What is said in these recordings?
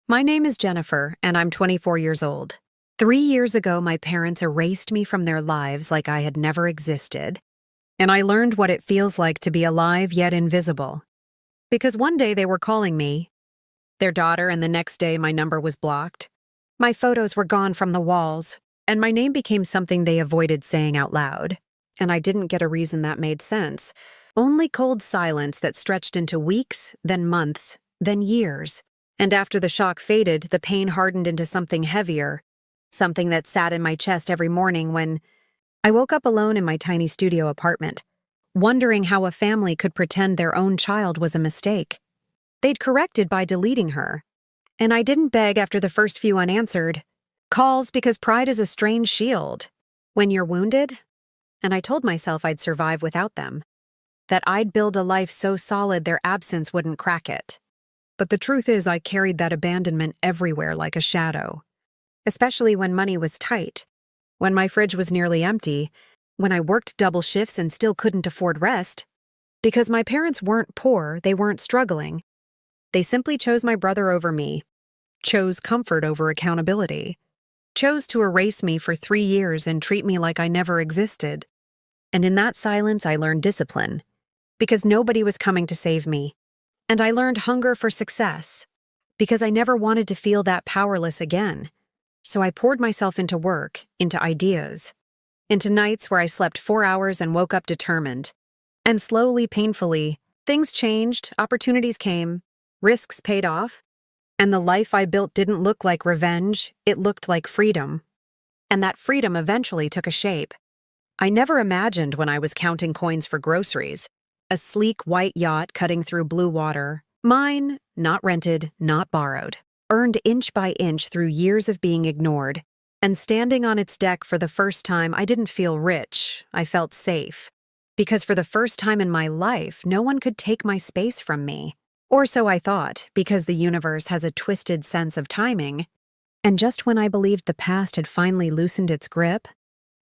My name is Jennifer, and I'm 24 years old. 3 years ago, my parents erased me from their lives like I had never existed, and I learned what it feels like to be alive yet invisible. Because one day they were calling me, their daughter, and the next day my number was blocked. My photos were gone from the walls, and my name became something they avoided saying out loud. And I didn't get a reason that made sense. Only cold silence that stretched into weeks, then months, then years. And after the shock faded, the pain hardened into something heavier, something that sat in my chest every morning when I woke up alone in my tiny studio apartment, wondering how a family could pretend their own child was a mistake. They'd corrected by deleting her, and I didn't beg after the first few unanswered calls because pride is a strange shield when you're wounded, and I told myself I'd survive without them, that I'd build a life so solid their absence wouldn't crack it. But the truth is I carried that abandonment everywhere like a shadow, especially when money was tight, when my fridge was nearly empty, when I worked double shifts and still couldn't afford rest. Because my parents weren't poor, they weren't struggling. They simply chose my brother over me, chose comfort over accountability, chose to erase me for 3 years and treat me like I never existed. And in that silence, I learned discipline, because nobody was coming to save me. And I learned hunger for success, because I never wanted to feel that powerless again. So I poured myself into work, into ideas, into nights where I slept 4 hours and woke up determined. And slowly, painfully, things changed, opportunities came, risks paid off, and the life I built didn't look like revenge, it looked like freedom. And that freedom eventually took a shape. I never imagined when I was counting coins for groceries. A sleek white yacht cutting through blue water. Mine, not rented, not borrowed. Earned inch by inch through years of being ignored. And standing on its deck for the first time, I didn't feel rich. I felt safe. Because for the first time in my life, no one could take my space from me. Or so I thought, because the universe has a twisted sense of timing. And just when I believed the past had finally loosened its grip,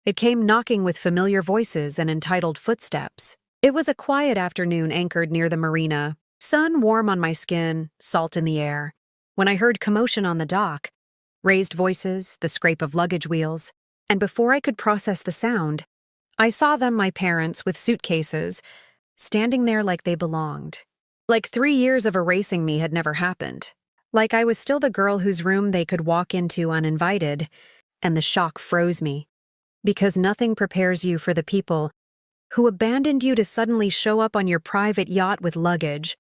it came knocking with familiar voices and entitled footsteps. It was a quiet afternoon anchored near the marina, sun warm on my skin, salt in the air, when I heard commotion on the dock, raised voices, the scrape of luggage wheels, and before I could process the sound, I saw them, my parents, with suitcases, standing there like they belonged. Like 3 years of erasing me had never happened. Like I was still the girl whose room they could walk into uninvited, and the shock froze me. Because nothing prepares you for the people who abandoned you to suddenly show up on your private yacht with luggage.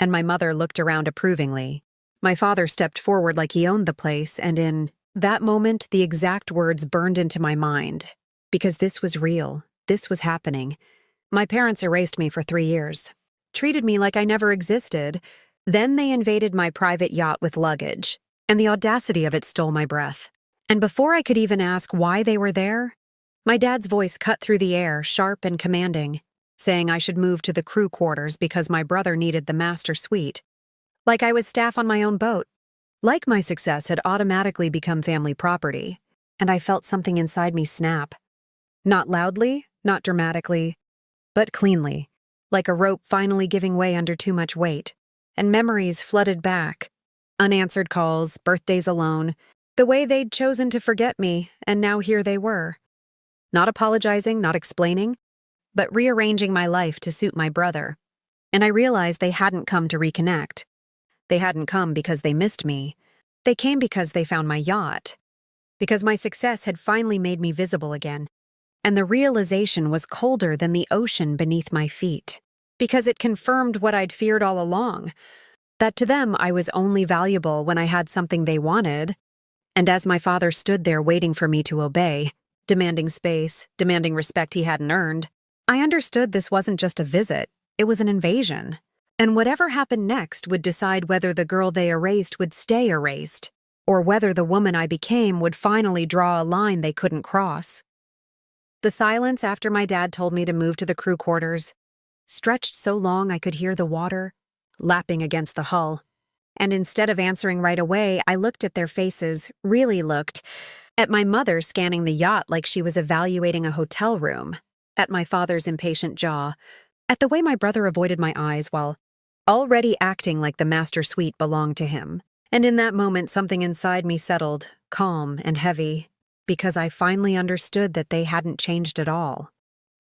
And my mother looked around approvingly. My father stepped forward like he owned the place, and in that moment, the exact words burned into my mind. Because this was real. This was happening. My parents erased me for 3 years, treated me like I never existed. Then they invaded my private yacht with luggage, and the audacity of it stole my breath. And before I could even ask why they were there, my dad's voice cut through the air, sharp and commanding, saying I should move to the crew quarters because my brother needed the master suite. Like I was staff on my own boat. Like my success had automatically become family property, and I felt something inside me snap. Not loudly, not dramatically, but cleanly, like a rope finally giving way under too much weight, and memories flooded back. Unanswered calls, birthdays alone, the way they'd chosen to forget me, and now here they were. Not apologizing, not explaining, but rearranging my life to suit my brother. And I realized they hadn't come to reconnect. They hadn't come because they missed me. They came because they found my yacht. Because my success had finally made me visible again. And the realization was colder than the ocean beneath my feet. Because it confirmed what I'd feared all along. That to them I was only valuable when I had something they wanted. And as my father stood there waiting for me to obey, demanding space, demanding respect he hadn't earned, I understood this wasn't just a visit, it was an invasion. And whatever happened next would decide whether the girl they erased would stay erased, or whether the woman I became would finally draw a line they couldn't cross. The silence after my dad told me to move to the crew quarters stretched so long I could hear the water lapping against the hull. And instead of answering right away, I looked at their faces, really looked, at my mother scanning the yacht like she was evaluating a hotel room, at my father's impatient jaw, at the way my brother avoided my eyes while already acting like the master suite belonged to him, And in that moment, something inside me settled, calm and heavy, because I finally understood that they hadn't changed at all.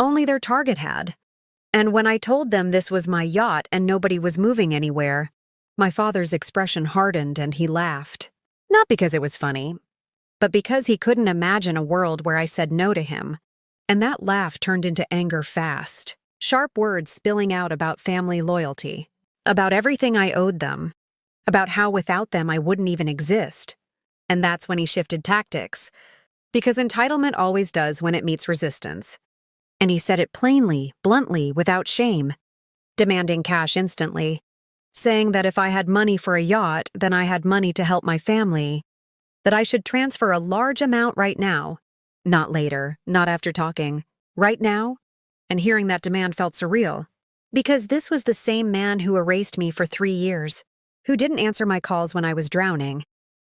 Only their target had. And when I told them this was my yacht and nobody was moving anywhere, my father's expression hardened and he laughed. Not because it was funny, but because he couldn't imagine a world where I said no to him. And that laugh turned into anger fast, sharp words spilling out about family loyalty, about everything I owed them, about how without them I wouldn't even exist. And that's when he shifted tactics, because entitlement always does when it meets resistance. And he said it plainly, bluntly, without shame, demanding cash instantly, saying that if I had money for a yacht, then I had money to help my family, that I should transfer a large amount right now, not later, not after talking, right now. And hearing that demand felt surreal, because this was the same man who erased me for 3 years, who didn't answer my calls when I was drowning,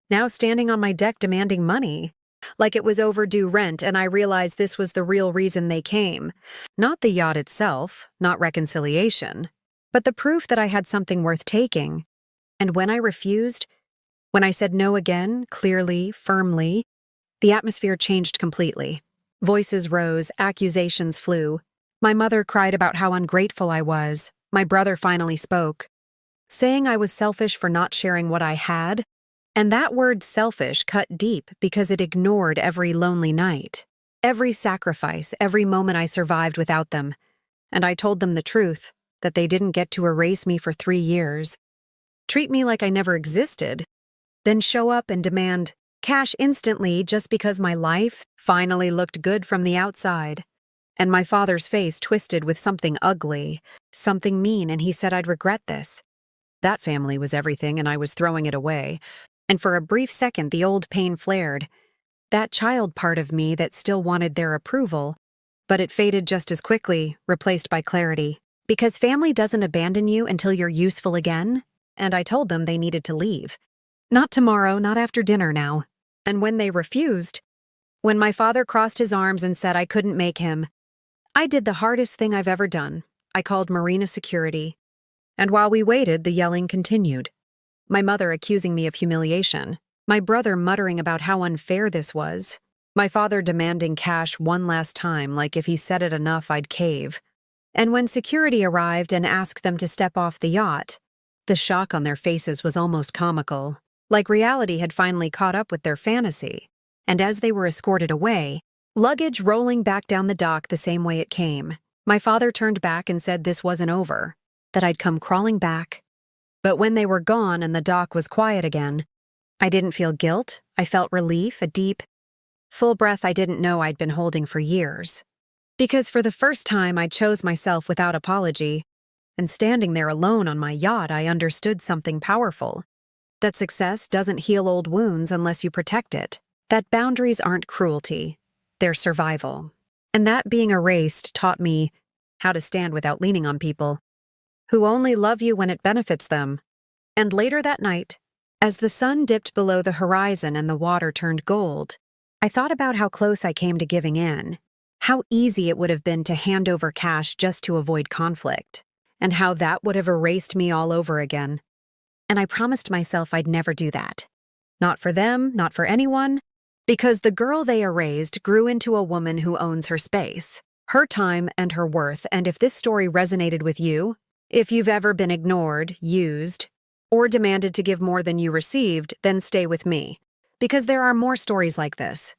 now standing on my deck demanding money, like it was overdue rent, and I realized this was the real reason they came. Not the yacht itself, not reconciliation, but the proof that I had something worth taking. And when I refused, when I said no again, clearly, firmly, the atmosphere changed completely. Voices rose, accusations flew. My mother cried about how ungrateful I was. My brother finally spoke, saying I was selfish for not sharing what I had. And that word selfish cut deep because it ignored every lonely night, every sacrifice, every moment I survived without them. And I told them the truth, that they didn't get to erase me for 3 years, treat me like I never existed, then show up and demand cash instantly just because my life finally looked good from the outside. And my father's face twisted with something ugly, something mean, and he said I'd regret this. That family was everything, and I was throwing it away. And for a brief second, the old pain flared. That child part of me that still wanted their approval, but it faded just as quickly, replaced by clarity. Because family doesn't abandon you until you're useful again, and I told them they needed to leave. Not tomorrow, not after dinner now. And when they refused, when my father crossed his arms and said I couldn't make him, I did the hardest thing I've ever done. I called Marina Security. And while we waited, the yelling continued. My mother accusing me of humiliation, my brother muttering about how unfair this was, my father demanding cash one last time, like if he said it enough I'd cave. And when security arrived and asked them to step off the yacht, the shock on their faces was almost comical, like reality had finally caught up with their fantasy. And as they were escorted away, luggage rolling back down the dock the same way it came, my father turned back and said this wasn't over, that I'd come crawling back. But when they were gone and the dock was quiet again, I didn't feel guilt. I felt relief, a deep, full breath I didn't know I'd been holding for years. Because for the first time I chose myself without apology, and standing there alone on my yacht I understood something powerful. That success doesn't heal old wounds unless you protect it. That boundaries aren't cruelty, they're survival. And that being erased taught me how to stand without leaning on people who only love you when it benefits them. And later that night, as the sun dipped below the horizon and the water turned gold, I thought about how close I came to giving in, how easy it would have been to hand over cash just to avoid conflict, and how that would have erased me all over again. And I promised myself I'd never do that. Not for them, not for anyone, because the girl they erased grew into a woman who owns her space, her time, and her worth. And if this story resonated with you, if you've ever been ignored, used, or demanded to give more than you received, then stay with me, because there are more stories like this.